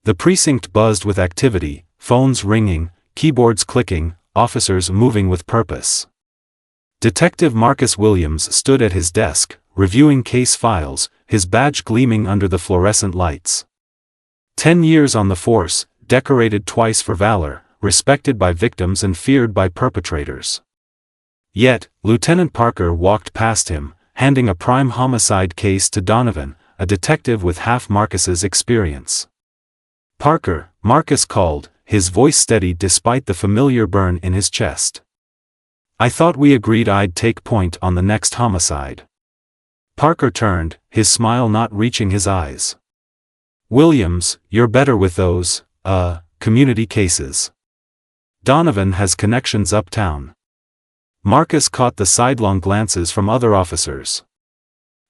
The precinct buzzed with activity, phones ringing, keyboards clicking, officers moving with purpose. Detective Marcus Williams stood at his desk, reviewing case files, his badge gleaming under the fluorescent lights. 10 years on the force, decorated twice for valor, respected by victims and feared by perpetrators. Yet, Lieutenant Parker walked past him, handing a prime homicide case to Donovan, a detective with half Marcus's experience. "Parker," Marcus called, his voice steady despite the familiar burn in his chest. "I thought we agreed I'd take point on the next homicide." Parker turned, his smile not reaching his eyes. "Williams, you're better with those, community cases. Donovan has connections uptown." Marcus caught the sidelong glances from other officers.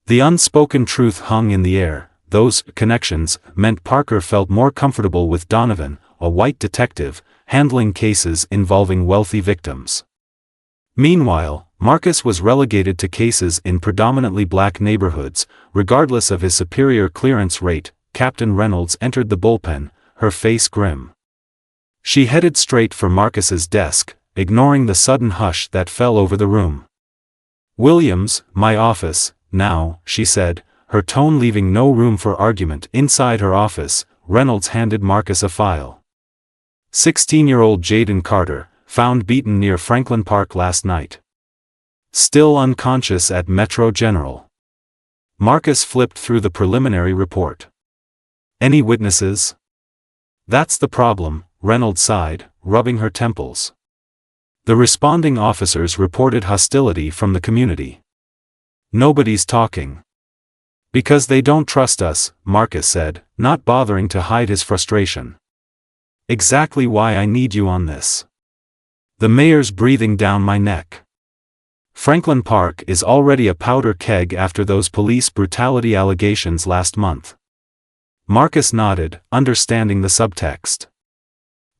The unspoken truth hung in the air. Those connections meant Parker felt more comfortable with Donovan, a white detective, handling cases involving wealthy victims. Meanwhile, Marcus was relegated to cases in predominantly black neighborhoods. Regardless of his superior clearance rate, Captain Reynolds entered the bullpen, her face grim. She headed straight for Marcus's desk, ignoring the sudden hush that fell over the room. "Williams, my office, now," she said, her tone leaving no room for argument. Inside her office, Reynolds handed Marcus a file. 16-year-old Jayden Carter, found beaten near Franklin Park last night. Still unconscious at Metro General. Marcus flipped through the preliminary report. "Any witnesses?" "That's the problem," Reynolds sighed, rubbing her temples. The responding officers reported hostility from the community. "Nobody's talking." "Because they don't trust us," Marcus said, not bothering to hide his frustration. "Exactly why I need you on this. The mayor's breathing down my neck. Franklin Park is already a powder keg after those police brutality allegations last month." Marcus nodded, understanding the subtext.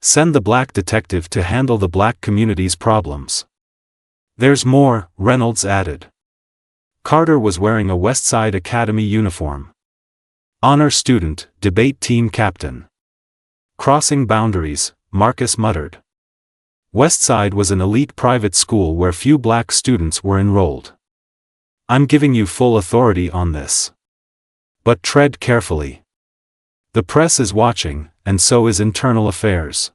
"Send the black detective to handle the black community's problems." "There's more," Reynolds added. Carter was wearing a Westside Academy uniform. "Honor student, debate team captain." "Crossing boundaries," Marcus muttered. Westside was an elite private school where few black students were enrolled. "I'm giving you full authority on this. But tread carefully. The press is watching, and so is Internal Affairs."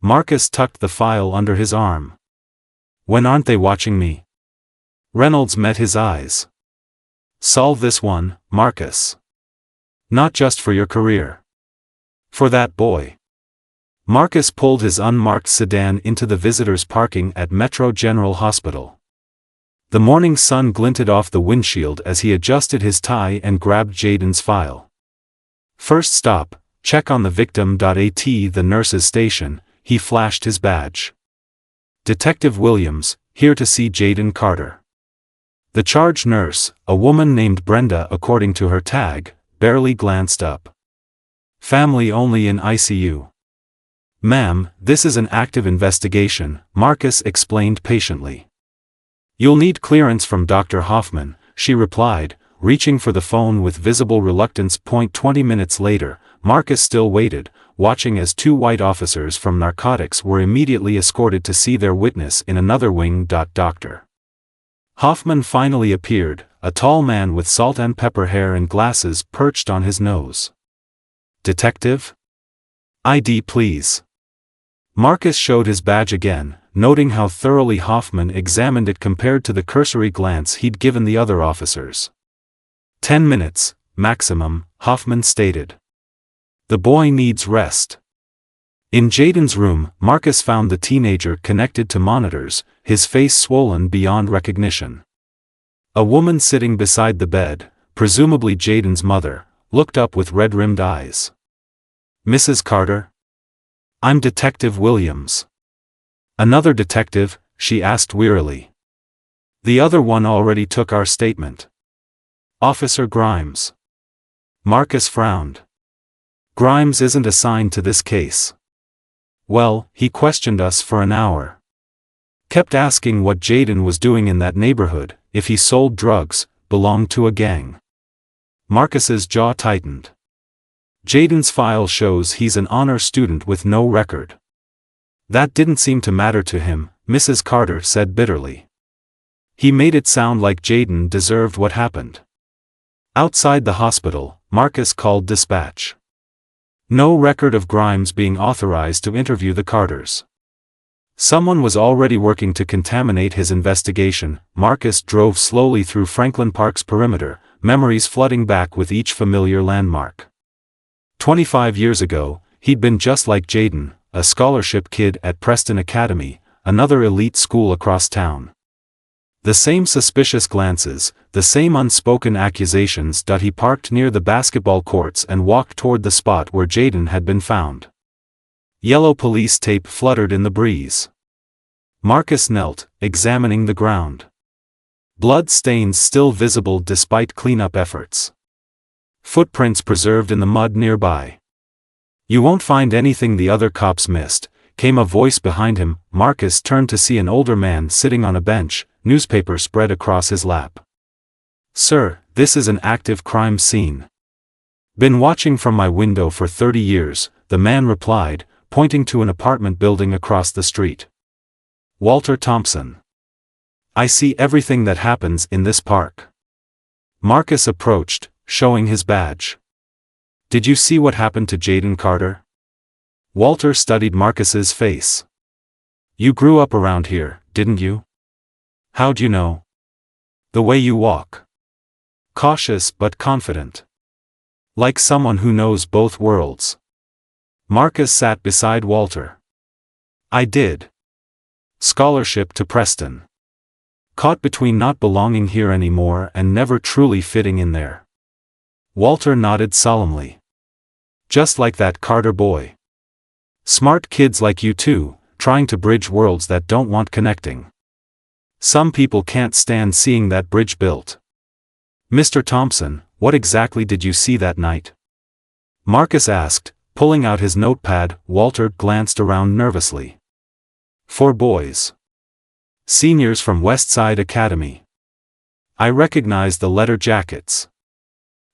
Marcus tucked the file under his arm. "When aren't they watching me?" Reynolds met his eyes. "Solve this one, Marcus. Not just for your career. For that boy." Marcus pulled his unmarked sedan into the visitors' parking at Metro General Hospital. The morning sun glinted off the windshield as he adjusted his tie and grabbed Jayden's file. "First stop, check on the victim.at, the nurse's station." He flashed his badge. "Detective Williams, here to see Jayden Carter." The charge nurse, a woman named Brenda according to her tag, barely glanced up. "Family only in ICU." "Ma'am, this is an active investigation," Marcus explained patiently. "You'll need clearance from Dr. Hoffman," she replied, reaching for the phone with visible reluctance. 20 minutes later, Marcus still waited, watching as two white officers from narcotics were immediately escorted to see their witness in another wing. Dr. Hoffman finally appeared, a tall man with salt and pepper hair and glasses perched on his nose. "Detective? ID please." Marcus showed his badge again, noting how thoroughly Hoffman examined it compared to the cursory glance he'd given the other officers. 10 minutes, maximum, Hoffman stated. "The boy needs rest." In Jayden's room, Marcus found the teenager connected to monitors, his face swollen beyond recognition. A woman sitting beside the bed, presumably Jayden's mother, looked up with red-rimmed eyes. "Mrs. Carter?" "I'm Detective Williams." "Another detective?" she asked wearily. "The other one already took our statement." "Officer Grimes." Marcus frowned. "Grimes isn't assigned to this case." "Well, he questioned us for an hour. Kept asking what Jayden was doing in that neighborhood, if he sold drugs, belonged to a gang." Marcus's jaw tightened. Jayden's file shows he's an honor student with no record. That didn't seem to matter to him, Mrs. Carter said bitterly. He made it sound like Jayden deserved what happened. Outside the hospital, Marcus called dispatch. No record of Grimes being authorized to interview the Carters. Someone was already working to contaminate his investigation. Marcus drove slowly through Franklin Park's perimeter, memories flooding back with each familiar landmark. 25 years ago, he'd been just like Jayden, a scholarship kid at Preston Academy, another elite school across town. The same suspicious glances, the same unspoken accusations. He parked near the basketball courts and walked toward the spot where Jayden had been found. Yellow police tape fluttered in the breeze. Marcus knelt, examining the ground. Blood stains still visible despite cleanup efforts. Footprints preserved in the mud nearby. "You won't find anything the other cops missed," came a voice behind him. Marcus turned to see an older man sitting on a bench, newspaper spread across his lap. "Sir, this is an active crime scene." "Been watching from my window for 30 years, the man replied, pointing to an apartment building across the street. "Walter Thompson. I see everything that happens in this park." Marcus approached, showing his badge. "Did you see what happened to Jayden Carter?" Walter studied Marcus's face. "You grew up around here, didn't you?" "How'd you know?" "The way you walk. Cautious but confident. Like someone who knows both worlds." Marcus sat beside Walter. "I did. Scholarship to Preston. Caught between not belonging here anymore and never truly fitting in there." Walter nodded solemnly. "Just like that Carter boy. Smart kids like you too, trying to bridge worlds that don't want connecting. Some people can't stand seeing that bridge built." "Mr. Thompson, what exactly did you see that night?" Marcus asked, pulling out his notepad. Walter glanced around nervously. "4 boys. Seniors from Westside Academy. I recognized the leather jackets.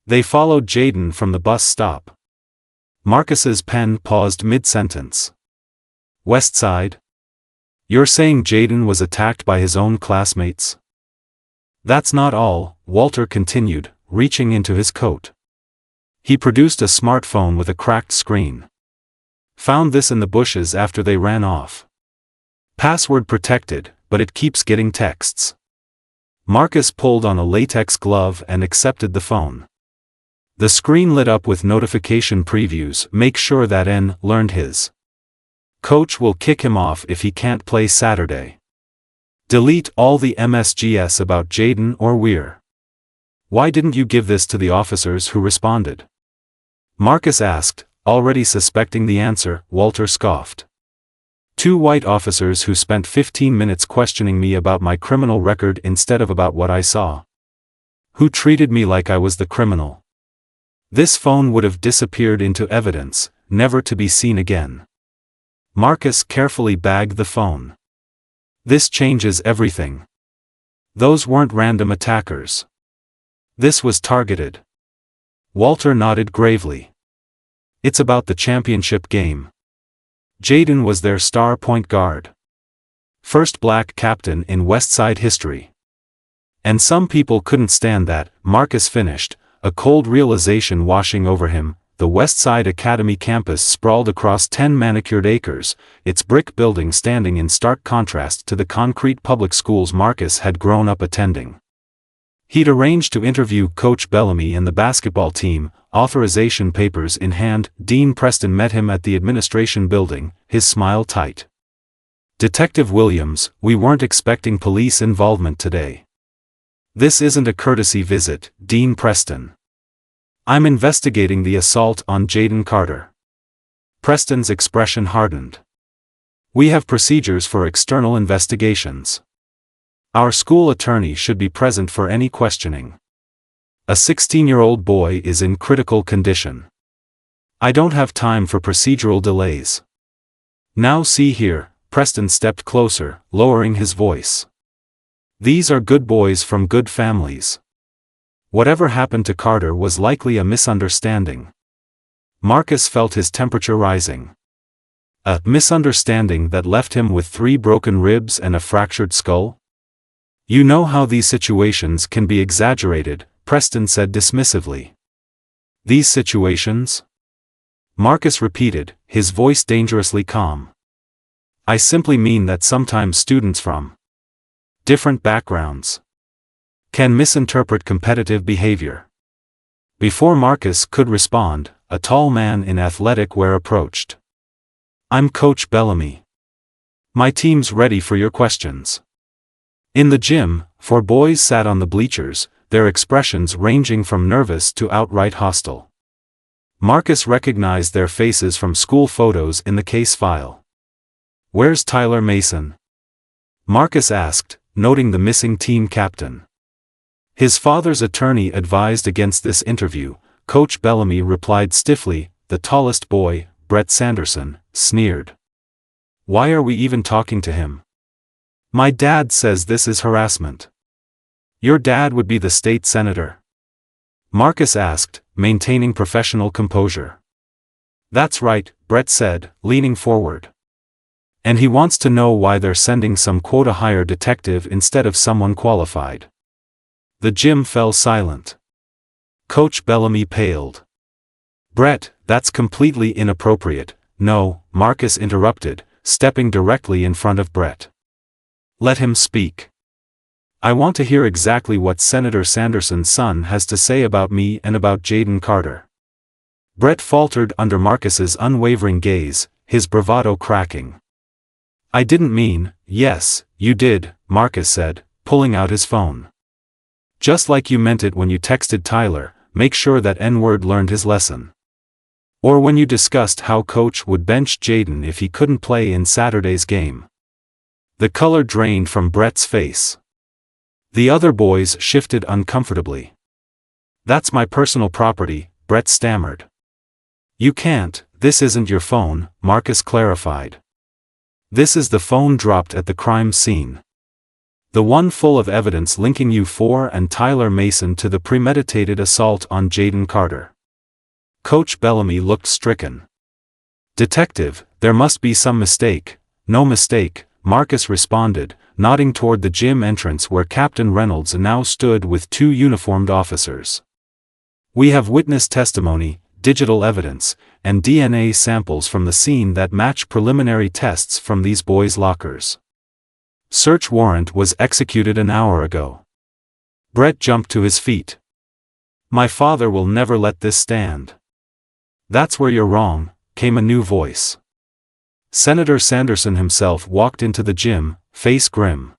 They followed Jayden from the bus stop." Marcus's pen paused mid-sentence. "Westside? You're saying Jayden was attacked by his own classmates?" "That's not all," Walter continued, reaching into his coat. He produced a smartphone with a cracked screen. "Found this in the bushes after they ran off. Password protected, but it keeps getting texts." Marcus pulled on a latex glove and accepted the phone. The screen lit up with notification previews. "Make sure that N learned his. Coach will kick him off if he can't play Saturday. Delete all the MSGs about Jayden or Weir." "Why didn't you give this to the officers who responded?" Marcus asked, already suspecting the answer. Walter scoffed. "2 white officers who spent 15 minutes questioning me about my criminal record instead of about what I saw. Who treated me like I was the criminal. This phone would have disappeared into evidence, never to be seen again." Marcus carefully bagged the phone. "This changes everything. Those weren't random attackers. This was targeted." Walter nodded gravely. "It's about the championship game. Jayden was their star point guard. First black captain in Westside history. And some people couldn't stand that," Marcus finished, a cold realization washing over him. The Westside Academy campus sprawled across 10 manicured acres, its brick building standing in stark contrast to the concrete public schools Marcus had grown up attending. He'd arranged to interview Coach Bellamy and the basketball team, authorization papers in hand. Dean Preston met him at the administration building, his smile tight. "Detective Williams, we weren't expecting police involvement today. This isn't a courtesy visit, Dean Preston. I'm investigating the assault on Jayden Carter." Preston's expression hardened. "We have procedures for external investigations. Our school attorney should be present for any questioning. A 16-year-old boy is in critical condition. I don't have time for procedural delays." "Now see here," Preston stepped closer, lowering his voice. "These are good boys from good families. Whatever happened to Carter was likely a misunderstanding." Marcus felt his temperature rising. A misunderstanding that left him with 3 broken ribs and a fractured skull? You know how these situations can be exaggerated, Preston said dismissively. These situations? Marcus repeated, his voice dangerously calm. I simply mean that sometimes students from different backgrounds can misinterpret competitive behavior. Before Marcus could respond, a tall man in athletic wear approached. I'm Coach Bellamy. My team's ready for your questions. In the gym, 4 boys sat on the bleachers, their expressions ranging from nervous to outright hostile. Marcus recognized their faces from school photos in the case file. Where's Tyler Mason? Marcus asked, noting the missing team captain. His father's attorney advised against this interview. Coach Bellamy replied stiffly. The tallest boy, Brett Sanderson, sneered. Why are we even talking to him? My dad says this is harassment. Your dad would be the state senator? Marcus asked, maintaining professional composure. That's right, Brett said, leaning forward. And he wants to know why they're sending some quota-hire detective instead of someone qualified. The gym fell silent. Coach Bellamy paled. Brett, that's completely inappropriate. No, Marcus interrupted, stepping directly in front of Brett. Let him speak. I want to hear exactly what Senator Sanderson's son has to say about me and about Jayden Carter. Brett faltered under Marcus's unwavering gaze, his bravado cracking. I didn't mean, yes, you did, Marcus said, pulling out his phone. Just like you meant it when you texted Tyler, make sure that N-word learned his lesson. Or when you discussed how Coach would bench Jayden if he couldn't play in Saturday's game. The color drained from Brett's face. The other boys shifted uncomfortably. That's my personal property, Brett stammered. You can't, this isn't your phone, Marcus clarified. This is the phone dropped at the crime scene. The one full of evidence linking you 4 and Tyler Mason to the premeditated assault on Jayden Carter. Coach Bellamy looked stricken. Detective, there must be some mistake. No mistake, Marcus responded, nodding toward the gym entrance where Captain Reynolds now stood with 2 uniformed officers. We have witness testimony, digital evidence, and DNA samples from the scene that match preliminary tests from these boys' lockers. Search warrant was executed an hour ago. Brett jumped to his feet. My father will never let this stand. That's where you're wrong, came a new voice. Senator Sanderson himself walked into the gym, face grim.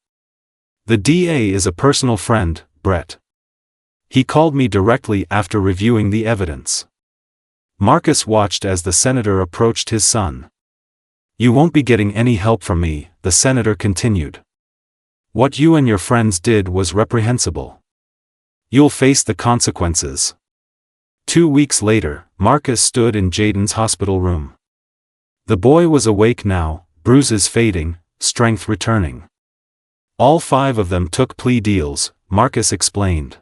The DA is a personal friend, Brett. He called me directly after reviewing the evidence. Marcus watched as the senator approached his son. You won't be getting any help from me, the senator continued. What you and your friends did was reprehensible. You'll face the consequences. 2 weeks later, Marcus stood in Jayden's hospital room. The boy was awake now, bruises fading, strength returning. All 5 of them took plea deals, Marcus explained.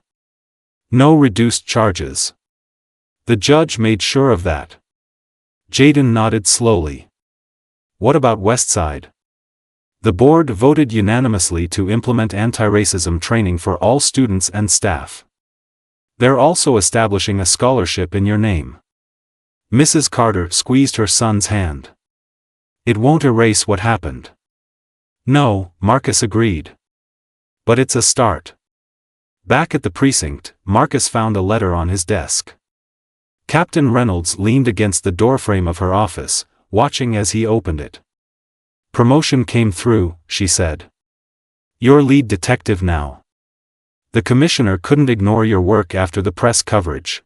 No reduced charges. The judge made sure of that. Jayden nodded slowly. What about Westside? The board voted unanimously to implement anti-racism training for all students and staff. They're also establishing a scholarship in your name. Mrs. Carter squeezed her son's hand. It won't erase what happened. No, Marcus agreed. But it's a start. Back at the precinct, Marcus found a letter on his desk. Captain Reynolds leaned against the doorframe of her office, watching as he opened it. Promotion came through, she said. You're lead detective now. The commissioner couldn't ignore your work after the press coverage.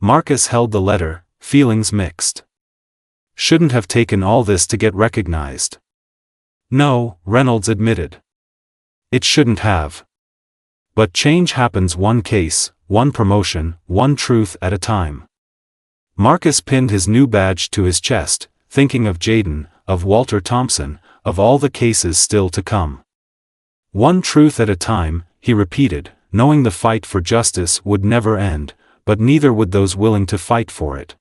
Marcus held the letter, feelings mixed. Shouldn't have taken all this to get recognized. No, Reynolds admitted. It shouldn't have. But change happens one case, one promotion, one truth at a time. Marcus pinned his new badge to his chest, thinking of Jayden, of Walter Thompson, of all the cases still to come. One truth at a time, he repeated, knowing the fight for justice would never end, but neither would those willing to fight for it.